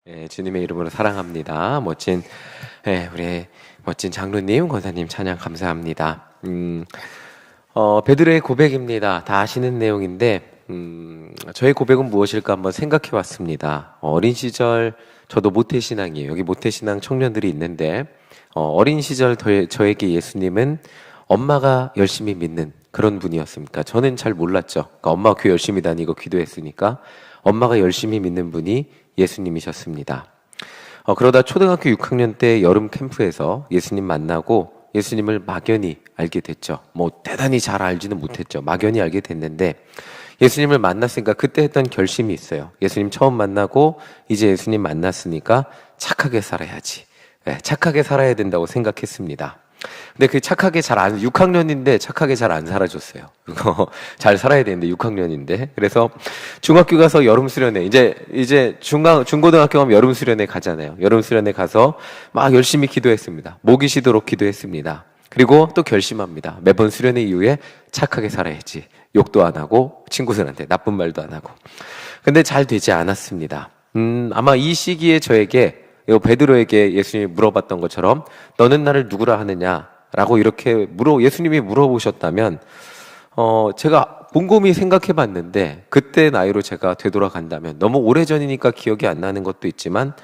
주님의 이름으로 사랑합니다. 우리 멋진 장로님, 권사님 찬양 감사합니다. 베드로의 고백입니다. 다 아시는 내용인데, 저의 고백은 무엇일까 한번 생각해 봤습니다. 어린 시절, 저도 모태신앙이에요. 여기 모태신앙 청년들이 있는데, 어린 시절 저에게 예수님은 엄마가 열심히 믿는 그런 분이었습니까? 저는 잘 몰랐죠. 그러니까 엄마가 교회 열심히 다니고 기도했으니까 엄마가 열심히 믿는 분이 예수님이셨습니다. 그러다 초등학교 6학년 때 여름 캠프에서 예수님 만나고 예수님을 막연히 알게 됐죠. 대단히 잘 알지는 못했죠. 막연히 알게 됐는데 예수님을 만났으니까 그때 했던 결심이 있어요. 예수님 처음 만나고 이제 예수님 만났으니까 착하게 살아야지. 착하게 살아야 된다고 생각했습니다. 근데 그 착하게 6학년인데 착하게 잘 안 살아줬어요. 잘 살아야 되는데 6학년인데. 그래서 중학교 가서 여름 수련회, 이제 중고등학교 가면 여름 수련회 가잖아요. 여름 수련회 가서 막 열심히 기도했습니다. 목이 쉬도록 기도했습니다. 그리고 또 결심합니다. 매번 수련회 이후에 착하게 살아야지. 욕도 안 하고 친구들한테 나쁜 말도 안 하고. 근데 잘 되지 않았습니다. 아마 이 시기에 저에게 베드로에게 예수님이 물어봤던 것처럼 너는 나를 누구라 하느냐라고 이렇게 예수님이 물어보셨다면 제가 곰곰이 생각해 봤는데 그때 나이로 제가 되돌아간다면 너무 오래전이니까 기억이 안 나는 것도 있지만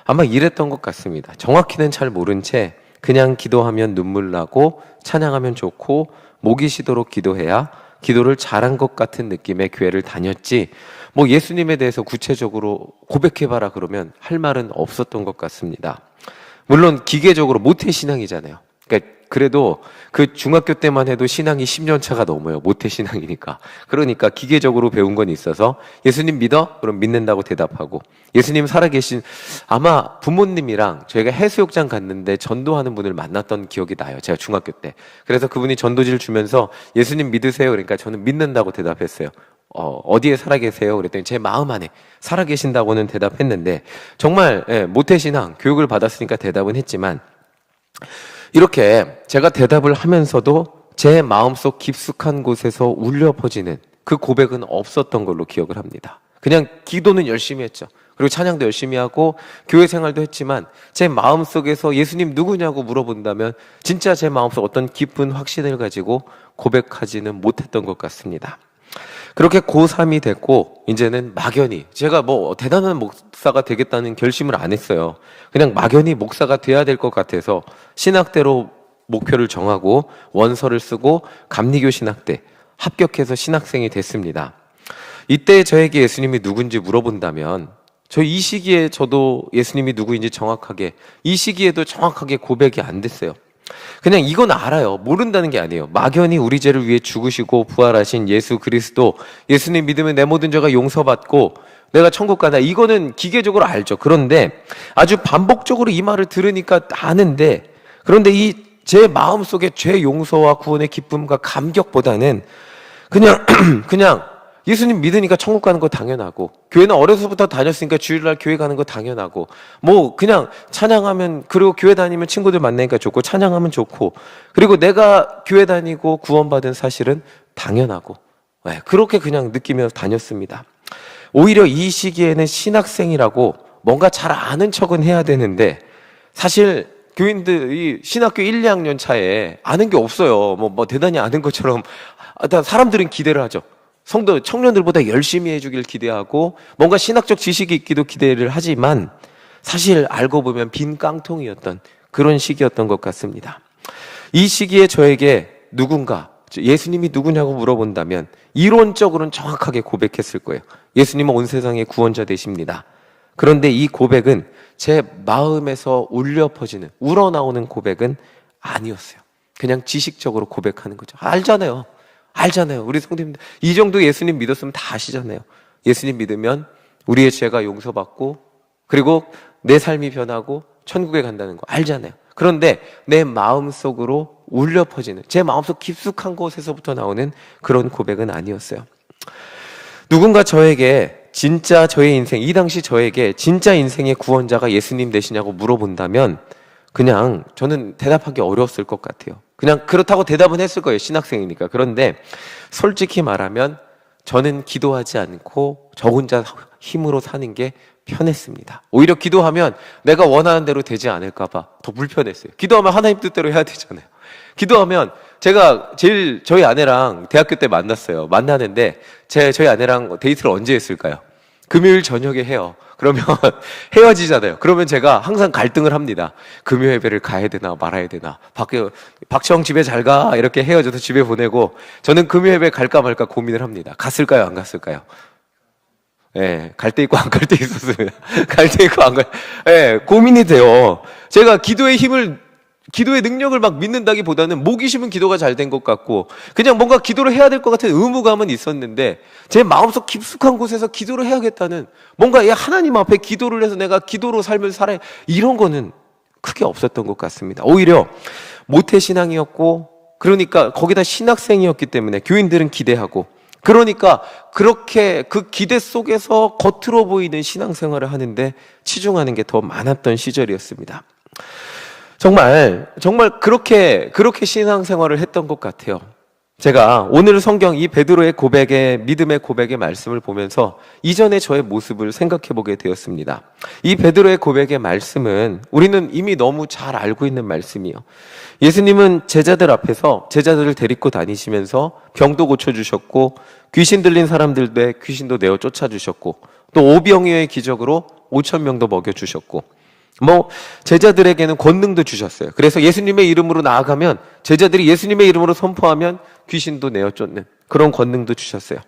아마 이랬던 것 같습니다. 정확히는 잘 모른 채 그냥 기도하면 눈물 나고 찬양하면 좋고 목이 쉬도록 기도해야 기도를 잘한 것 같은 느낌의 교회를 다녔지 예수님에 대해서 구체적으로 고백해봐라 그러면 할 말은 없었던 것 같습니다. 물론 기계적으로 모태신앙이잖아요. 그래도 그 중학교 때만 해도 신앙이 10년 차가 넘어요. 모태신앙이니까. 그러니까 기계적으로 배운 건 있어서 예수님 믿어? 그럼 믿는다고 대답하고 예수님 살아계신 아마 부모님이랑 저희가 해수욕장 갔는데 전도하는 분을 만났던 기억이 나요. 제가 중학교 때. 그래서 그분이 전도지를 주면서 예수님 믿으세요? 그러니까 저는 믿는다고 대답했어요. 어디에 살아계세요? 그랬더니 제 마음 안에 살아계신다고는 대답했는데 정말 모태신앙 교육을 받았으니까 대답은 했지만 이렇게 제가 대답을 하면서도 제 마음속 깊숙한 곳에서 울려 퍼지는 그 고백은 없었던 걸로 기억을 합니다. 그냥 기도는 열심히 했죠. 그리고 찬양도 열심히 하고 교회 생활도 했지만 제 마음속에서 예수님 누구냐고 물어본다면 진짜 제 마음속 어떤 깊은 확신을 가지고 고백하지는 못했던 것 같습니다. 그렇게 고3이 됐고 이제는 막연히 제가 대단한 목사가 되겠다는 결심을 안 했어요. 그냥 막연히 목사가 돼야 될 것 같아서 신학대로 목표를 정하고 원서를 쓰고 감리교 신학대 합격해서 신학생이 됐습니다. 이때 저에게 예수님이 누군지 물어본다면 이 시기에 저도 예수님이 누구인지 정확하게 이 시기에도 정확하게 고백이 안 됐어요. 그냥 이건 알아요. 모른다는 게 아니에요. 막연히 우리 죄를 위해 죽으시고 부활하신 예수 그리스도, 예수님 믿으면 내 모든 죄가 용서받고 내가 천국 가다. 이거는 기계적으로 알죠. 그런데 아주 반복적으로 이 말을 들으니까 아는데 그런데 제 마음속에 죄 용서와 구원의 기쁨과 감격보다는 그냥 예수님 믿으니까 천국 가는 거 당연하고 교회는 어려서부터 다녔으니까 주일날 교회 가는 거 당연하고 그냥 찬양하면 그리고 교회 다니면 친구들 만나니까 좋고 찬양하면 좋고 그리고 내가 교회 다니고 구원받은 사실은 당연하고 그렇게 그냥 느끼면서 다녔습니다. 오히려 이 시기에는 신학생이라고 뭔가 잘 아는 척은 해야 되는데 사실 교인들이 신학교 1, 2학년 차에 아는 게 없어요. 대단히 아는 것처럼 사람들은 기대를 하죠. 성도 청년들보다 열심히 해주길 기대하고 뭔가 신학적 지식이 있기도 기대를 하지만 사실 알고 보면 빈 깡통이었던 그런 시기였던 것 같습니다. 이 시기에 저에게 누군가 예수님이 누구냐고 물어본다면 이론적으로는 정확하게 고백했을 거예요. 예수님은 온 세상의 구원자 되십니다. 그런데 이 고백은 제 마음에서 울려 퍼지는 우러나오는 고백은 아니었어요. 그냥 지식적으로 고백하는 거죠. 알잖아요. 우리 성도님들 이 정도 예수님 믿었으면 다 아시잖아요. 예수님 믿으면 우리의 죄가 용서받고 그리고 내 삶이 변하고 천국에 간다는 거 알잖아요. 그런데 내 마음속으로 울려 퍼지는 제 마음속 깊숙한 곳에서부터 나오는 그런 고백은 아니었어요. 누군가 저에게 진짜 저의 인생 이 당시 저에게 진짜 인생의 구원자가 예수님 되시냐고 물어본다면 그냥 저는 대답하기 어려웠을 것 같아요. 그냥 그렇다고 대답은 했을 거예요. 신학생이니까. 그런데 솔직히 말하면 저는 기도하지 않고 저 혼자 힘으로 사는 게 편했습니다. 오히려 기도하면 내가 원하는 대로 되지 않을까봐 더 불편했어요. 기도하면 하나님 뜻대로 해야 되잖아요. 기도하면 제가 저희 아내랑 대학교 때 만났어요. 만나는데 저희 아내랑 데이트를 언제 했을까요? 금요일 저녁에 해요. 그러면 헤어지잖아요. 그러면 제가 항상 갈등을 합니다. 금요 예배를 가야 되나 말아야 되나. 박청 집에 잘 가. 이렇게 헤어져서 집에 보내고 저는 금요 예배 갈까 말까 고민을 합니다. 갔을까요? 안 갔을까요? 예, 갈 때 있고 안 갈 때 있었습니다. 갈 때 있고 안 갈, 예, 고민이 돼요. 제가 기도의 능력을 막 믿는다기보다는 목이 쉬면 기도가 잘 된 것 같고 그냥 뭔가 기도를 해야 될 것 같은 의무감은 있었는데 제 마음속 깊숙한 곳에서 기도를 해야겠다는 뭔가 하나님 앞에 기도를 해서 내가 기도로 삶을 살아야 이런 거는 크게 없었던 것 같습니다. 오히려 모태신앙이었고 그러니까 거기다 신학생이었기 때문에 교인들은 기대하고 그러니까 그렇게 그 기대 속에서 겉으로 보이는 신앙생활을 하는데 치중하는 게 더 많았던 시절이었습니다. 정말 그렇게 신앙생활을 했던 것 같아요. 제가 오늘 성경 이 베드로의 믿음의 고백의 말씀을 보면서 이전의 저의 모습을 생각해 보게 되었습니다. 이 베드로의 고백의 말씀은 우리는 이미 너무 잘 알고 있는 말씀이에요. 예수님은 제자들 앞에서 제자들을 데리고 다니시면서 병도 고쳐주셨고 귀신 들린 사람들의 귀신도 내어 쫓아주셨고 또 오병이어의 기적으로 5,000명도 먹여주셨고 제자들에게는 권능도 주셨어요. 그래서 예수님의 이름으로 나아가면 제자들이 예수님의 이름으로 선포하면 귀신도 내어 쫓는 그런 권능도 주셨어요.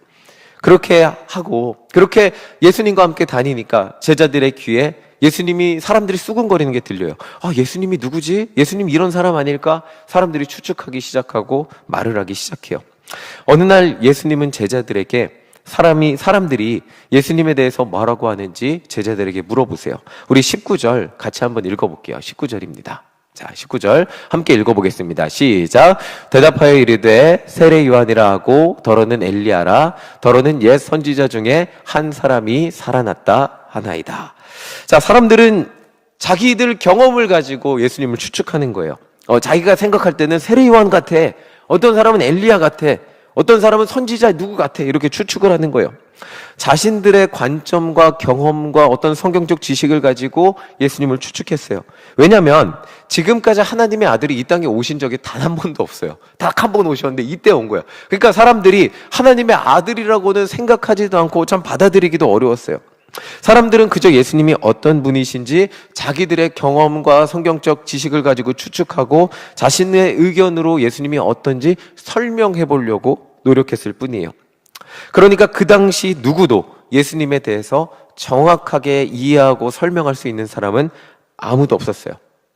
그렇게 하고 그렇게 예수님과 함께 다니니까 제자들의 귀에 예수님이 사람들이 수군거리는 게 들려요. 예수님이 누구지? 예수님 이런 사람 아닐까? 사람들이 추측하기 시작하고 말을 하기 시작해요. 어느 날 예수님은 제자들에게 사람들이 예수님에 대해서 뭐라고 하는지 제자들에게 물어보세요. 우리 19절 같이 한번 읽어볼게요. 19절입니다. 자, 19절 함께 읽어보겠습니다. 시작. 대답하여 이르되 세례 요한이라 하고 더러는 엘리야라 더러는 옛 선지자 중에 한 사람이 살아났다 하나이다. 자, 사람들은 자기들 경험을 가지고 예수님을 추측하는 거예요. 자기가 생각할 때는 세례 요한 같아. 어떤 사람은 엘리야 같아. 어떤 사람은 선지자 누구 같아. 이렇게 추측을 하는 거예요. 자신들의 관점과 경험과 어떤 성경적 지식을 가지고 예수님을 추측했어요. 왜냐하면 지금까지 하나님의 아들이 이 땅에 오신 적이 단 한 번도 없어요. 딱 한 번 오셨는데 이때 온 거예요. 그러니까 사람들이 하나님의 아들이라고는 생각하지도 않고 참 받아들이기도 어려웠어요. 사람들은 그저 예수님이 어떤 분이신지 자기들의 경험과 성경적 지식을 가지고 추측하고 자신의 의견으로 예수님이 어떤지 설명해 보려고 노력했을 뿐이에요. 그러니까 그 당시 누구도 예수님에 대해서 정확하게 이해하고 설명할 수 있는 사람은 아무도 없었어요.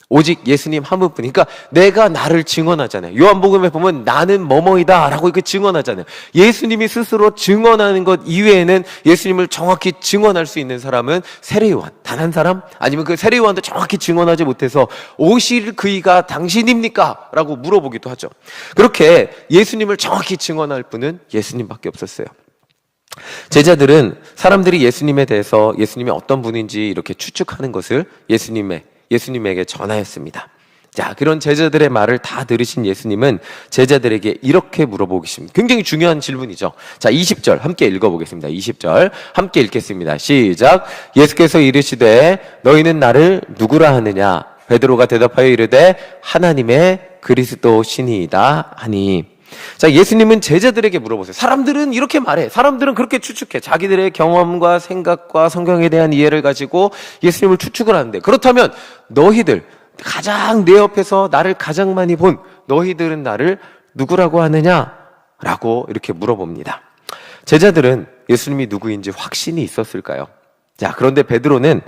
오직 예수님 한 분뿐. 그러니까 내가 나를 증언하잖아요. 요한복음에 보면 나는 뭐뭐이다 라고 이렇게 증언하잖아요. 예수님이 스스로 증언하는 것 이외에는 예수님을 정확히 증언할 수 있는 사람은 세례요한 단 한 사람? 아니면 그 세례요한도 정확히 증언하지 못해서 오실 그이가 당신입니까? 라고 물어보기도 하죠. 그렇게 예수님을 정확히 증언할 분은 예수님밖에 없었어요. 제자들은 사람들이 예수님에 대해서 예수님이 어떤 분인지 이렇게 추측하는 것을 예수님에게 전하였습니다. 자, 그런 제자들의 말을 다 들으신 예수님은 제자들에게 이렇게 물어보겠습니다. 굉장히 중요한 질문이죠. 자, 20절 함께 읽어보겠습니다. 20절 함께 읽겠습니다. 시작. 예수께서 이르시되 너희는 나를 누구라 하느냐? 베드로가 대답하여 이르되 하나님의 그리스도 신이이다 하니. 자, 예수님은 제자들에게 물어보세요. 사람들은 이렇게 말해. 사람들은 그렇게 추측해. 자기들의 경험과 생각과 성경에 대한 이해를 가지고 예수님을 추측을 하는데, 그렇다면 너희들 가장 내 옆에서 나를 가장 많이 본 너희들은 나를 누구라고 하느냐? 라고 이렇게 물어봅니다. 제자들은 예수님이 누구인지 확신이 있었을까요? 자, 그런데 베드로는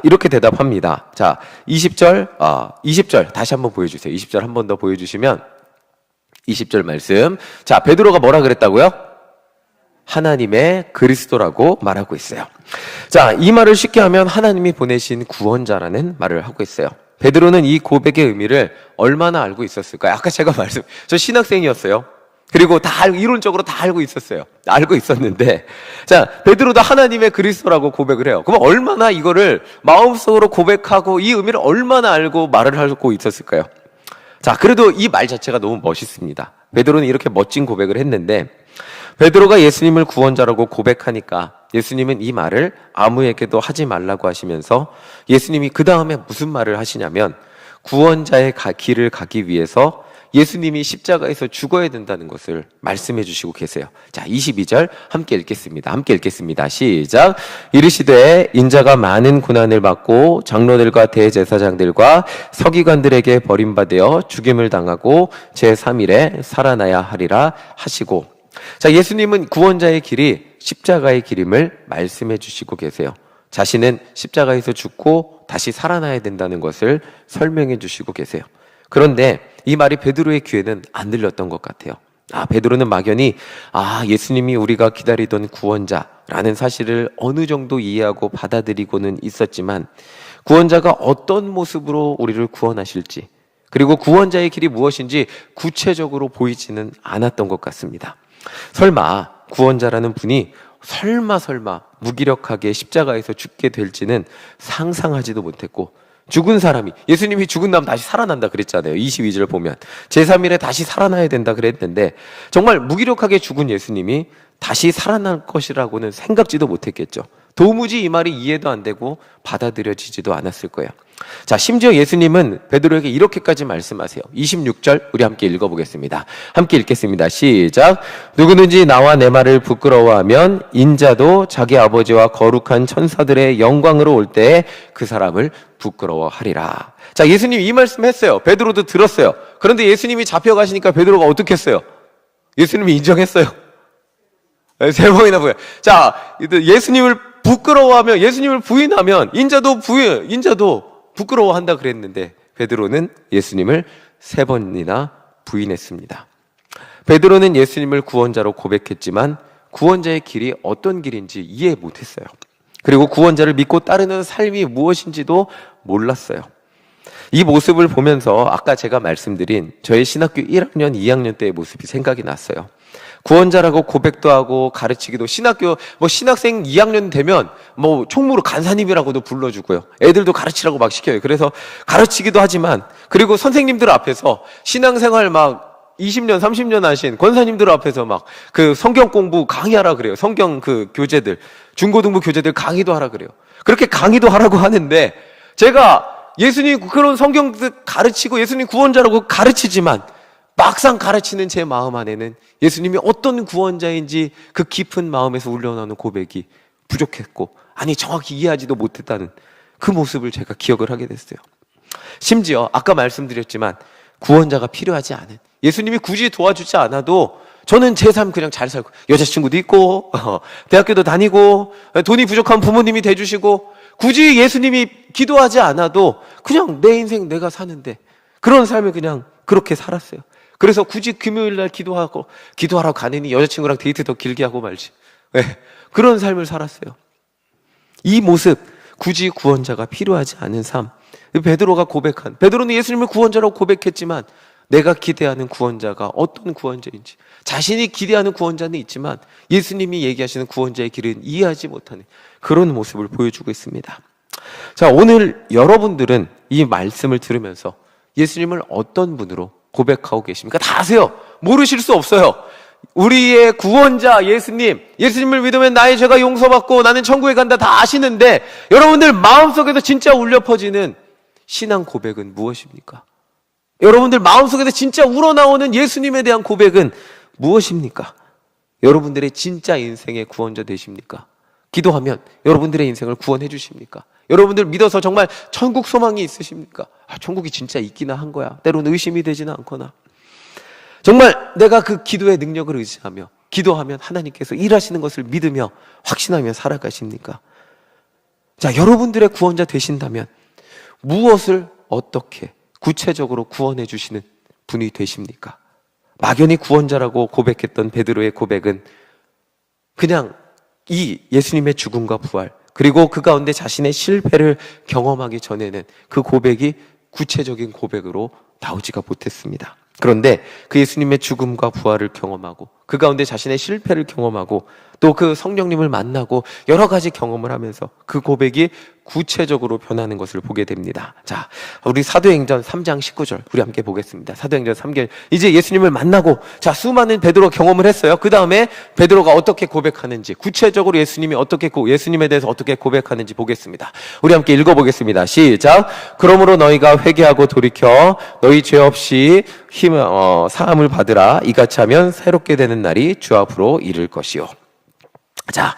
이렇게 대답합니다. 자, 20절 다시 한번 보여주세요. 20절 한 번 더 보여주시면 20절 말씀. 자, 베드로가 뭐라 그랬다고요? 하나님의 그리스도라고 말하고 있어요. 자, 이 말을 쉽게 하면 하나님이 보내신 구원자라는 말을 하고 있어요. 베드로는 이 고백의 의미를 얼마나 알고 있었을까요? 아까 제가 저 신학생이었어요. 그리고 이론적으로 다 알고 있었어요. 알고 있었는데, 자, 베드로도 하나님의 그리스도라고 고백을 해요. 그럼 얼마나 이거를 마음속으로 고백하고 이 의미를 얼마나 알고 말을 하고 있었을까요? 자, 그래도 이 말 자체가 너무 멋있습니다. 베드로는 이렇게 멋진 고백을 했는데 베드로가 예수님을 구원자라고 고백하니까 예수님은 이 말을 아무에게도 하지 말라고 하시면서 예수님이 그 다음에 무슨 말을 하시냐면 구원자의 길을 가기 위해서 예수님이 십자가에서 죽어야 된다는 것을 말씀해 주시고 계세요. 자, 22절 함께 읽겠습니다. 함께 읽겠습니다. 시작. 이르시되 인자가 많은 고난을 받고 장로들과 대제사장들과 서기관들에게 버림받아 죽임을 당하고 제3일에 살아나야 하리라 하시고, 자, 예수님은 구원자의 길이 십자가의 길임을 말씀해 주시고 계세요. 자신은 십자가에서 죽고 다시 살아나야 된다는 것을 설명해 주시고 계세요. 그런데 이 말이 베드로의 귀에는 안 들렸던 것 같아요. 베드로는 막연히 예수님이 우리가 기다리던 구원자라는 사실을 어느 정도 이해하고 받아들이고는 있었지만 구원자가 어떤 모습으로 우리를 구원하실지, 그리고 구원자의 길이 무엇인지 구체적으로 보이지는 않았던 것 같습니다. 설마 구원자라는 분이 설마 무기력하게 십자가에서 죽게 될지는 상상하지도 못했고, 죽은 사람이, 예수님이 죽은 다음 다시 살아난다 그랬잖아요. 22절 보면 제3일에 다시 살아나야 된다 그랬는데 정말 무기력하게 죽은 예수님이 다시 살아날 것이라고는 생각지도 못했겠죠. 도무지 이 말이 이해도 안 되고 받아들여지지도 않았을 거예요. 자, 심지어 예수님은 베드로에게 이렇게까지 말씀하세요. 26절 우리 함께 읽어보겠습니다. 함께 읽겠습니다. 시작. 누구든지 나와 내 말을 부끄러워하면 인자도 자기 아버지와 거룩한 천사들의 영광으로 올 때에 그 사람을 부끄러워하리라. 자, 예수님이 이 말씀 했어요. 베드로도 들었어요. 그런데 예수님이 잡혀가시니까 베드로가 어떻게 했어요? 예수님이 인정했어요. 3번이나 부여. 자, 예수님을 부끄러워하면, 예수님을 부인하면 인자도 부끄러워한다 그랬는데 베드로는 예수님을 3번이나 부인했습니다. 베드로는 예수님을 구원자로 고백했지만 구원자의 길이 어떤 길인지 이해 못했어요. 그리고 구원자를 믿고 따르는 삶이 무엇인지도 몰랐어요. 이 모습을 보면서 아까 제가 말씀드린 저의 신학교 1학년, 2학년 때의 모습이 생각이 났어요. 구원자라고 고백도 하고 가르치기도, 신학생 2학년 되면 총무로 간사님이라고도 불러주고요. 애들도 가르치라고 막 시켜요. 그래서 가르치기도 하지만, 그리고 선생님들 앞에서 신앙생활 20년, 30년 하신 권사님들 앞에서 그 성경 공부 강의하라 그래요. 성경 교재들, 중고등부 교재들 강의도 하라 그래요. 그렇게 강의도 하라고 하는데 제가 예수님 그런 성경 가르치고 예수님 구원자라고 가르치지만 막상 가르치는 제 마음 안에는 예수님이 어떤 구원자인지 그 깊은 마음에서 울려나오는 고백이 부족했고, 정확히 이해하지도 못했다는 그 모습을 제가 기억을 하게 됐어요. 심지어 아까 말씀드렸지만 구원자가 필요하지 않은, 예수님이 굳이 도와주지 않아도 저는 제 삶 그냥 잘 살고, 여자친구도 있고 대학교도 다니고 돈이 부족한 부모님이 돼주시고, 굳이 예수님이 기도하지 않아도 그냥 내 인생 내가 사는데 그런 삶을 그냥 그렇게 살았어요. 그래서 굳이 금요일날 기도하러 가느니 여자친구랑 데이트 더 길게 하고 말지, 그런 삶을 살았어요. 이 모습, 굳이 구원자가 필요하지 않은 삶, 베드로는 예수님을 구원자라고 고백했지만 내가 기대하는 구원자가 어떤 구원자인지, 자신이 기대하는 구원자는 있지만 예수님이 얘기하시는 구원자의 길은 이해하지 못하는 그런 모습을 보여주고 있습니다. 자, 오늘 여러분들은 이 말씀을 들으면서 예수님을 어떤 분으로 고백하고 계십니까? 다 아세요. 모르실 수 없어요. 우리의 구원자 예수님을 믿으면 나의 죄가 용서받고 나는 천국에 간다, 다 아시는데 여러분들 마음속에서 진짜 울려 퍼지는 신앙 고백은 무엇입니까? 여러분들 마음속에서 진짜 우러나오는 예수님에 대한 고백은 무엇입니까? 여러분들의 진짜 인생의 구원자 되십니까? 기도하면 여러분들의 인생을 구원해 주십니까? 여러분들 믿어서 정말 천국 소망이 있으십니까? 천국이 진짜 있기나 한 거야. 때로는 의심이 되지는 않거나, 정말 내가 그 기도의 능력을 의지하며 기도하면 하나님께서 일하시는 것을 믿으며 확신하며 살아가십니까? 자, 여러분들의 구원자 되신다면 무엇을 어떻게 구체적으로 구원해 주시는 분이 되십니까? 막연히 구원자라고 고백했던 베드로의 고백은 그냥 이 예수님의 죽음과 부활, 그리고 그 가운데 자신의 실패를 경험하기 전에는 그 고백이 구체적인 고백으로 나오지가 못했습니다. 그런데 그 예수님의 죽음과 부활을 경험하고 그 가운데 자신의 실패를 경험하고 또 그 성령님을 만나고 여러 가지 경험을 하면서 그 고백이 구체적으로 변하는 것을 보게 됩니다. 자, 우리 사도행전 3장 19절 우리 함께 보겠습니다. 사도행전 3절 이제 예수님을 만나고 자, 수많은 베드로 경험을 했어요. 그 다음에 베드로가 어떻게 고백하는지 구체적으로 예수님이 어떻게 예수님에 대해서 어떻게 고백하는지 보겠습니다. 우리 함께 읽어보겠습니다. 시작. 그러므로 너희가 회개하고 돌이켜 너희 죄 없이 사함을 받으라. 이같이 하면 새롭게 되는 날이 주 앞으로 이를 것이요. 자,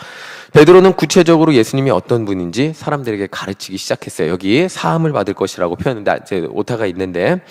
베드로는 구체적으로 예수님이 어떤 분인지 사람들에게 가르치기 시작했어요. 여기 사함을 받을 것이라고 표현했는데 이제 오타가 있는데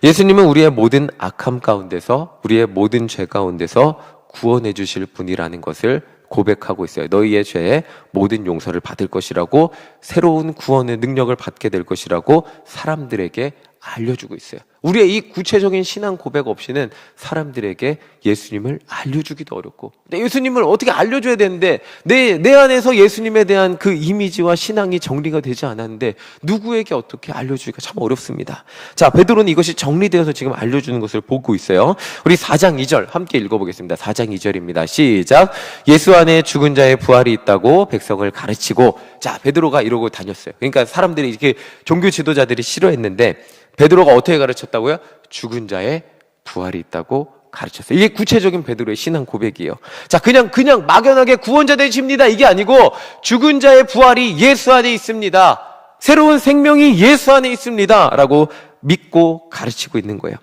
예수님은 우리의 모든 악함 가운데서 우리의 모든 죄 가운데서 구원해 주실 분이라는 것을 고백하고 있어요. 너희의 죄의 모든 용서를 받을 것이라고 새로운 구원의 능력을 받게 될 것이라고 사람들에게 알려주고 있어요. 우리의 이 구체적인 신앙 고백 없이는 사람들에게 예수님을 알려주기도 어렵고 근데 예수님을 어떻게 알려줘야 되는데 내 안에서 예수님에 대한 그 이미지와 신앙이 정리가 되지 않았는데 누구에게 어떻게 알려주기가 참 어렵습니다. 자, 베드로는 이것이 정리되어서 지금 알려주는 것을 보고 있어요. 우리 4장 2절 함께 읽어보겠습니다. 4장 2절입니다. 시작. 예수 안에 죽은 자의 부활이 있다고 백성을 가르치고 자, 베드로가 이러고 다녔어요. 그러니까 사람들이 이렇게 종교 지도자들이 싫어했는데 베드로가 어떻게 가르쳤다고요? 죽은 자의 부활이 있다고 가르쳤어요. 이게 구체적인 베드로의 신앙 고백이에요. 자, 그냥 막연하게 구원자 되십니다. 이게 아니고 죽은 자의 부활이 예수 안에 있습니다. 새로운 생명이 예수 안에 있습니다. 라고 믿고 가르치고 있는 거예요.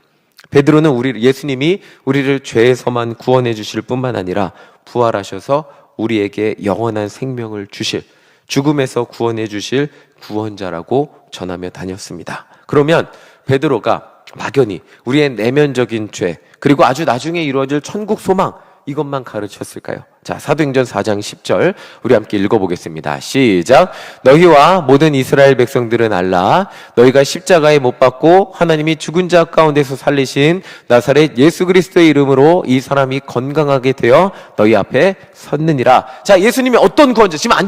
베드로는 예수님이 우리를 죄에서만 구원해 주실 뿐만 아니라 부활하셔서 우리에게 영원한 생명을 주실 죽음에서 구원해 주실 구원자라고 전하며 다녔습니다. 그러면 베드로가 막연히 우리의 내면적인 죄 그리고 아주 나중에 이루어질 천국 소망 이것만 가르쳤을까요? 자, 사도행전 4장 10절 우리 함께 읽어보겠습니다. 시작. 너희와 모든 이스라엘 백성들은 알라. 너희가 십자가에 못 박고 하나님이 죽은 자 가운데서 살리신 나사렛 예수 그리스도의 이름으로 이 사람이 건강하게 되어 너희 앞에 섰느니라. 자, 예수님이 어떤 구원자? 지금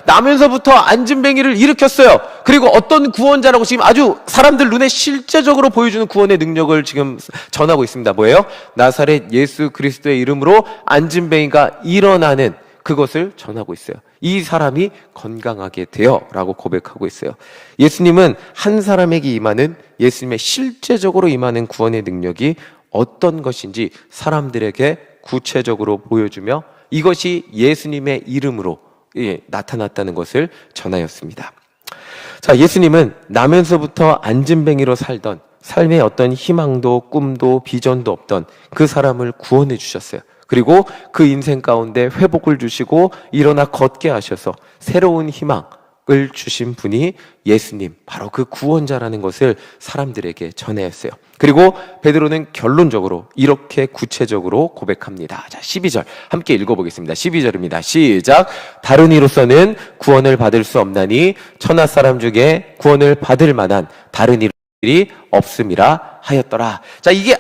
나면서부터 안진뱅이를 일으켰어요. 그리고 어떤 구원자라고 지금 아주 사람들 눈에 실제적으로 보여주는 구원의 능력을 지금 전하고 있습니다. 뭐예요? 나사렛 예수 그리스도의 이름으로 안진뱅이가 일어나는 그것을 전하고 있어요. 이 사람이 건강하게 되어 라고 고백하고 있어요. 예수님은 한 사람에게 임하는 예수님의 실제적으로 임하는 구원의 능력이 어떤 것인지 사람들에게 구체적으로 보여주며 이것이 예수님의 이름으로 나타났다는 것을 전하였습니다. 자, 예수님은 나면서부터 안진뱅이로 살던 삶의 어떤 희망도 꿈도 비전도 없던 그 사람을 구원해 주셨어요. 그리고 그 인생 가운데 회복을 주시고 일어나 걷게 하셔서 새로운 희망을 주신 분이 예수님, 바로 그 구원자라는 것을 사람들에게 전했어요. 그리고 베드로는 결론적으로 이렇게 구체적으로 고백합니다. 자, 12절 함께 읽어보겠습니다. 12절입니다. 시작. 다른 이로서는 구원을 받을 수 없나니 천하 사람 중에 구원을 받을 만한 다른 일이 없음이라 하였더라. 자, 이게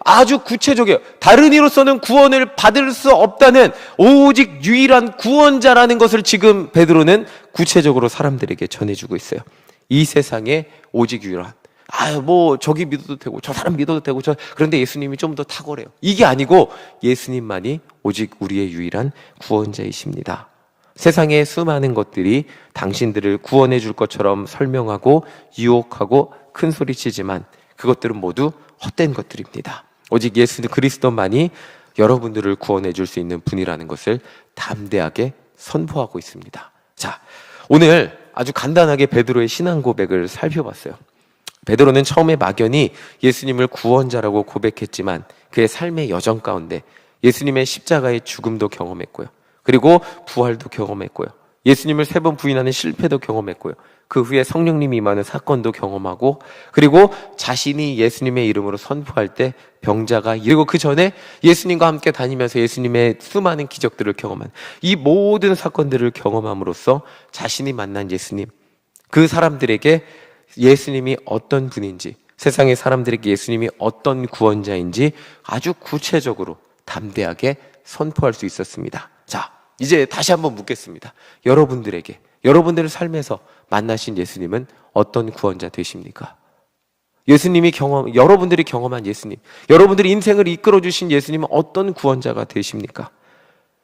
아주 구체적이에요. 다른 이로서는 구원을 받을 수 없다는 오직 유일한 구원자라는 것을 지금 베드로는 구체적으로 사람들에게 전해주고 있어요. 이 세상에 오직 유일한 저기 믿어도 되고 저 사람 믿어도 되고 그런데 예수님이 좀 더 탁월해요. 이게 아니고 예수님만이 오직 우리의 유일한 구원자이십니다. 세상의 수많은 것들이 당신들을 구원해 줄 것처럼 설명하고 유혹하고 큰 소리치지만 그것들은 모두 헛된 것들입니다. 오직 예수 그리스도만이 여러분들을 구원해 줄 수 있는 분이라는 것을 담대하게 선포하고 있습니다. 자, 오늘 아주 간단하게 베드로의 신앙 고백을 살펴봤어요. 베드로는 처음에 막연히 예수님을 구원자라고 고백했지만 그의 삶의 여정 가운데 예수님의 십자가의 죽음도 경험했고요. 그리고 부활도 경험했고요. 예수님을 3번 부인하는 실패도 경험했고요. 그 후에 성령님이 임하는 사건도 경험하고 그리고 자신이 예수님의 이름으로 선포할 때 병자가 그리고 그 전에 예수님과 함께 다니면서 예수님의 수많은 기적들을 경험한 이 모든 사건들을 경험함으로써 자신이 만난 예수님, 그 사람들에게 예수님이 어떤 분인지, 세상의 사람들에게 예수님이 어떤 구원자인지 아주 구체적으로 담대하게 선포할 수 있었습니다. 자, 이제 다시 한번 묻겠습니다. 여러분들의 삶에서 만나신 예수님은 어떤 구원자 되십니까? 여러분들이 경험한 예수님, 여러분들이 인생을 이끌어 주신 예수님은 어떤 구원자가 되십니까?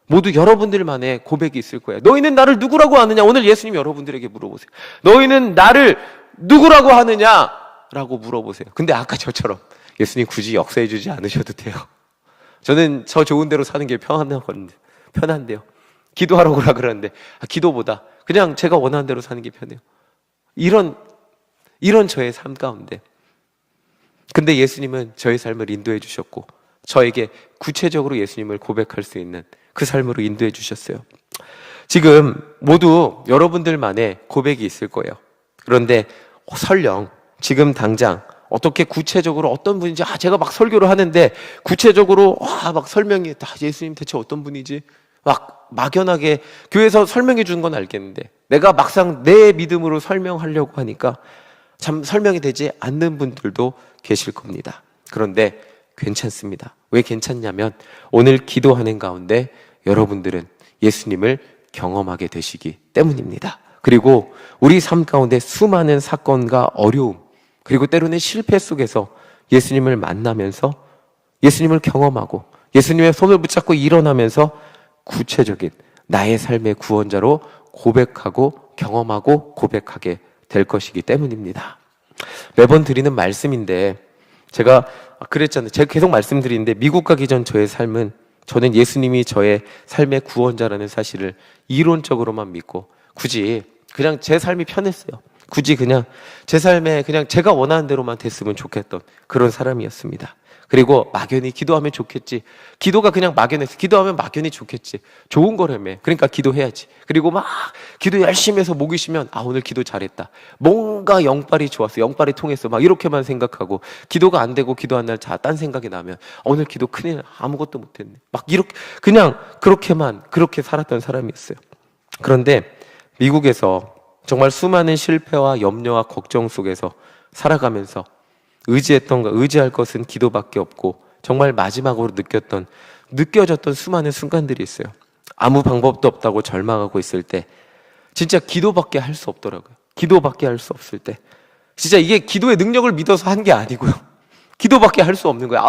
모두 여러분들만의 고백이 있을 거예요. 너희는 나를 누구라고 하느냐? 오늘 예수님 여러분들에게 물어보세요. 너희는 나를 누구라고 하느냐? 라고 물어보세요. 근데 아까 저처럼 예수님 굳이 역사해 주지 않으셔도 돼요. 저는 저 좋은 대로 사는 게 편한데요. 기도하라고 그러는데 기도보다 그냥 제가 원하는 대로 사는 게 편해요. 이런 저의 삶 가운데, 근데 예수님은 저의 삶을 인도해 주셨고 저에게 구체적으로 예수님을 고백할 수 있는 그 삶으로 인도해 주셨어요. 지금 모두 여러분들만의 고백이 있을 거예요. 그런데 설령 지금 당장 어떻게 구체적으로 어떤 분인지 제가 막 설교를 하는데 구체적으로 막 설명이 예수님 대체 어떤 분이지? 막 막연하게 교회에서 설명해 주는 건 알겠는데 내가 막상 내 믿음으로 설명하려고 하니까 참 설명이 되지 않는 분들도 계실 겁니다. 그런데 괜찮습니다. 왜 괜찮냐면 오늘 기도하는 가운데 여러분들은 예수님을 경험하게 되시기 때문입니다. 그리고 우리 삶 가운데 수많은 사건과 어려움, 그리고 때로는 실패 속에서 예수님을 만나면서 예수님을 경험하고 예수님의 손을 붙잡고 일어나면서 구체적인 나의 삶의 구원자로 고백하고 경험하고 고백하게 될 것이기 때문입니다. 매번 드리는 말씀인데 제가 그랬잖아요. 제가 계속 말씀드리는데 미국 가기 전 저는 예수님이 저의 삶의 구원자라는 사실을 이론적으로만 믿고 굳이 그냥 제 삶이 편했어요. 굳이 그냥 제 삶에 그냥 제가 원하는 대로만 됐으면 좋겠던 그런 사람이었습니다. 그리고 막연히 기도하면 좋겠지. 기도가 그냥 막연했어. 기도하면 막연히 좋겠지. 좋은 거라며. 그러니까 기도해야지. 그리고 막 기도 열심히 해서 목이 쉬면 오늘 기도 잘했다. 뭔가 영빨이 좋았어. 영빨이 통했어. 막 이렇게만 생각하고 기도가 안 되고 기도한 날 딴 생각이 나면 오늘 기도 큰일 나. 아무것도 못했네. 막 이렇게 그냥 그렇게 살았던 사람이었어요. 그런데 미국에서 정말 수많은 실패와 염려와 걱정 속에서 살아가면서 의지할 것은 기도밖에 없고 정말 마지막으로 느껴졌던 수많은 순간들이 있어요. 아무 방법도 없다고 절망하고 있을 때 진짜 기도밖에 할 수 없더라고요. 기도밖에 할 수 없을 때 진짜 이게 기도의 능력을 믿어서 한 게 아니고요. 기도밖에 할 수 없는 거예요.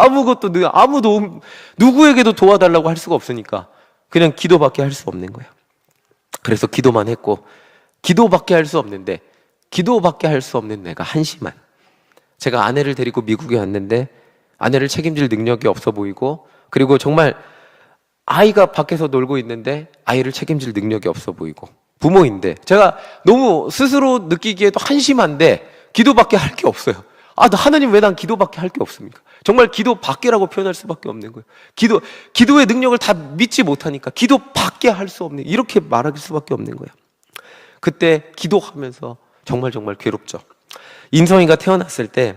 누구에게도 도와달라고 할 수가 없으니까 그냥 기도밖에 할 수 없는 거예요. 그래서 기도만 했고 기도밖에 할 수 없는 내가 한심한, 제가 아내를 데리고 미국에 왔는데 아내를 책임질 능력이 없어 보이고 그리고 정말 아이가 밖에서 놀고 있는데 아이를 책임질 능력이 없어 보이고 부모인데 제가 너무 스스로 느끼기에도 한심한데 기도밖에 할 게 없어요. 하나님 왜 난 기도밖에 할 게 없습니까? 정말 기도밖에라고 표현할 수밖에 없는 거예요. 기도의 능력을 다 믿지 못하니까 기도밖에 할 수 없는, 이렇게 말할 수밖에 없는 거예요. 그때 기도하면서 정말 괴롭죠. 인성이가 태어났을 때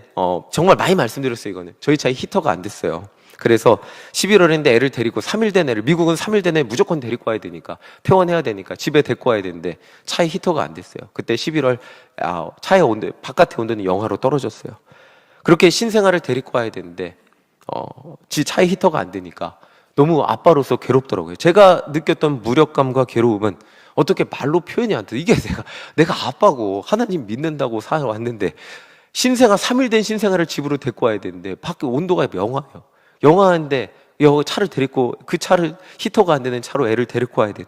정말 많이 말씀드렸어요. 이거는 저희 차에 히터가 안 됐어요. 그래서 11월인데 애를 데리고 3일 된 애를, 미국은 3일 된 애 무조건 데리고 와야 되니까, 퇴원해야 되니까 집에 데리고 와야 되는데 차에 히터가 안 됐어요. 그때 11월 차의 온도, 바깥의 온도는 영하로 떨어졌어요. 그렇게 신생아를 데리고 와야 되는데 차에 히터가 안 되니까 너무 아빠로서 괴롭더라고요. 제가 느꼈던 무력감과 괴로움은 어떻게 말로 표현이 안 돼. 이게 내가 아빠고 하나님 믿는다고 살아왔는데 3일 된 신생아를 집으로 데리고 와야 되는데 밖에 온도가 영하예요. 영하인데 차를 데리고, 그 차를 히터가 안 되는 차로 애를 데리고 와야 되는,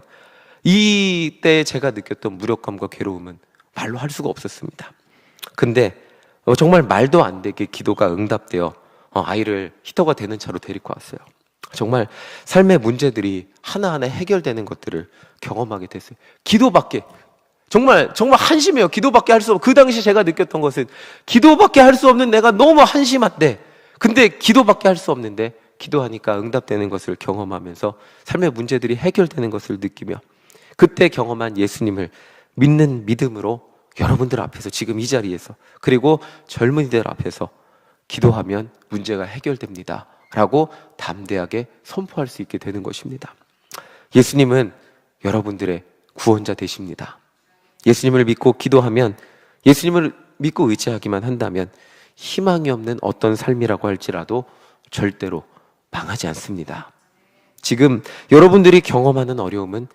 이때 제가 느꼈던 무력감과 괴로움은 말로 할 수가 없었습니다. 근데 정말 말도 안 되게 기도가 응답되어 아이를 히터가 되는 차로 데리고 왔어요. 정말 삶의 문제들이 하나하나 해결되는 것들을 경험하게 됐어요. 기도밖에, 정말 한심해요. 기도밖에 할 수 없고, 그 당시 제가 느꼈던 것은 기도밖에 할 수 없는 내가 너무 한심한데, 근데 기도밖에 할 수 없는데 기도하니까 응답되는 것을 경험하면서 삶의 문제들이 해결되는 것을 느끼며, 그때 경험한 예수님을 믿는 믿음으로 여러분들 앞에서, 지금 이 자리에서, 그리고 젊은이들 앞에서 기도하면 문제가 해결됩니다 라고 담대하게 선포할 수 있게 되는 것입니다. 예수님은 여러분들의 구원자 되십니다. 예수님을 믿고 기도하면, 예수님을 믿고 의지하기만 한다면 희망이 없는 어떤 삶이라고 할지라도 절대로 망하지 않습니다. 지금 여러분들이 경험하는 어려움은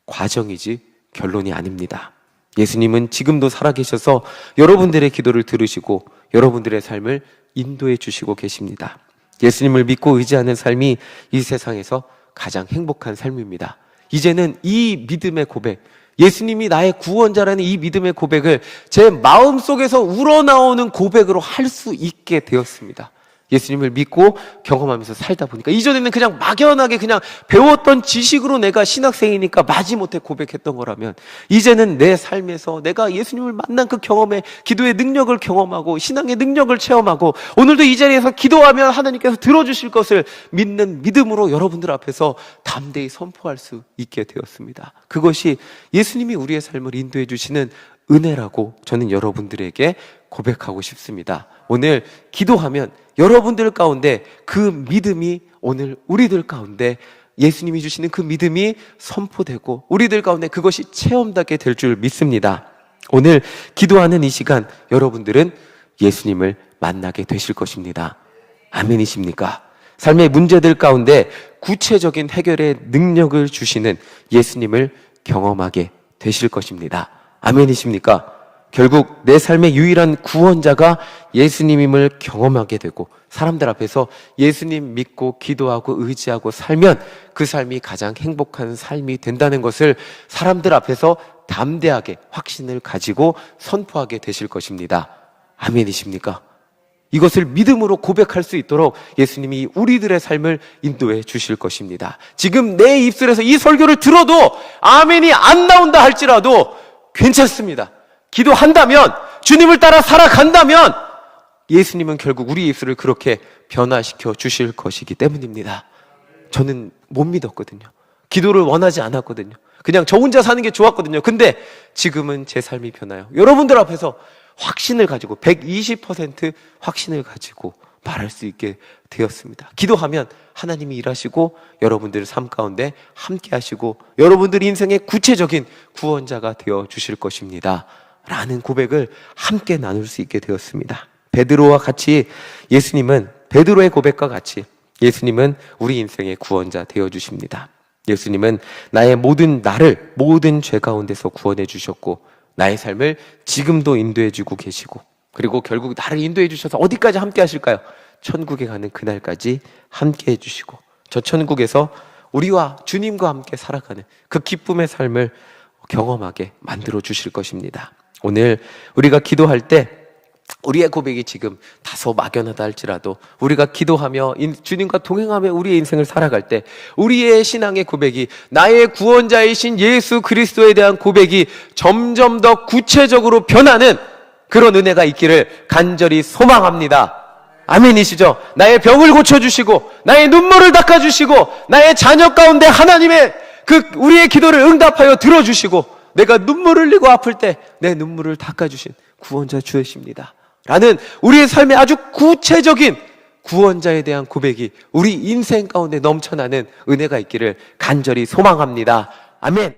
과정이지 결론이 아닙니다. 예수님은 지금도 살아계셔서 여러분들의 기도를 들으시고 여러분들의 삶을 인도해 주시고 계십니다. 예수님을 믿고 의지하는 삶이 이 세상에서 가장 행복한 삶입니다. 이제는 이 믿음의 고백, 예수님이 나의 구원자라는 이 믿음의 고백을 제 마음속에서 우러나오는 고백으로 할 수 있게 되었습니다. 예수님을 믿고 경험하면서 살다 보니까 이전에는 그냥 막연하게 그냥 배웠던 지식으로 내가 신학생이니까 마지못해 고백했던 거라면 이제는 내 삶에서 내가 예수님을 만난 그 경험에 기도의 능력을 경험하고 신앙의 능력을 체험하고 오늘도 이 자리에서 기도하면 하나님께서 들어주실 것을 믿는 믿음으로 여러분들 앞에서 담대히 선포할 수 있게 되었습니다. 그것이 예수님이 우리의 삶을 인도해 주시는 은혜라고 저는 여러분들에게 고백하고 싶습니다. 오늘 기도하면 여러분들 가운데 그 믿음이 오늘 우리들 가운데 예수님이 주시는 그 믿음이 선포되고 우리들 가운데 그것이 체험되게 될 줄 믿습니다. 오늘 기도하는 이 시간 여러분들은 예수님을 만나게 되실 것입니다. 아멘이십니까? 삶의 문제들 가운데 구체적인 해결의 능력을 주시는 예수님을 경험하게 되실 것입니다. 아멘이십니까? 결국 내 삶의 유일한 구원자가 예수님임을 경험하게 되고 사람들 앞에서 예수님 믿고 기도하고 의지하고 살면 그 삶이 가장 행복한 삶이 된다는 것을 사람들 앞에서 담대하게 확신을 가지고 선포하게 되실 것입니다. 아멘이십니까? 이것을 믿음으로 고백할 수 있도록 예수님이 우리들의 삶을 인도해 주실 것입니다. 지금 내 입술에서 이 설교를 들어도 아멘이 안 나온다 할지라도 괜찮습니다. 기도한다면, 주님을 따라 살아간다면 예수님은 결국 우리 입술을 그렇게 변화시켜 주실 것이기 때문입니다. 저는 못 믿었거든요. 기도를 원하지 않았거든요. 그냥 저 혼자 사는 게 좋았거든요. 근데 지금은 제 삶이 변해요. 여러분들 앞에서 확신을 가지고 120% 확신을 가지고 말할 수 있게 되었습니다. 기도하면 하나님이 일하시고 여러분들 삶 가운데 함께 하시고 여러분들 인생의 구체적인 구원자가 되어 주실 것입니다. 라는 고백을 함께 나눌 수 있게 되었습니다. 베드로와 같이 예수님은 베드로의 고백과 같이 예수님은 우리 인생의 구원자 되어 주십니다. 예수님은 나의 나를 모든 죄 가운데서 구원해 주셨고 나의 삶을 지금도 인도해 주고 계시고 그리고 결국 나를 인도해 주셔서 어디까지 함께 하실까요? 천국에 가는 그날까지 함께 해주시고 저 천국에서 우리와 주님과 함께 살아가는 그 기쁨의 삶을 경험하게 만들어 주실 것입니다. 오늘 우리가 기도할 때 우리의 고백이 지금 다소 막연하다 할지라도 우리가 기도하며 주님과 동행하며 우리의 인생을 살아갈 때 우리의 신앙의 고백이 나의 구원자이신 예수 그리스도에 대한 고백이 점점 더 구체적으로 변하는 그런 은혜가 있기를 간절히 소망합니다. 아멘이시죠? 나의 병을 고쳐주시고 나의 눈물을 닦아주시고 나의 자녀 가운데 하나님의 우리의 기도를 응답하여 들어주시고 내가 눈물을 흘리고 아플 때 내 눈물을 닦아주신 구원자 주이십니다. 라는 우리의 삶의 아주 구체적인 구원자에 대한 고백이 우리 인생 가운데 넘쳐나는 은혜가 있기를 간절히 소망합니다. 아멘.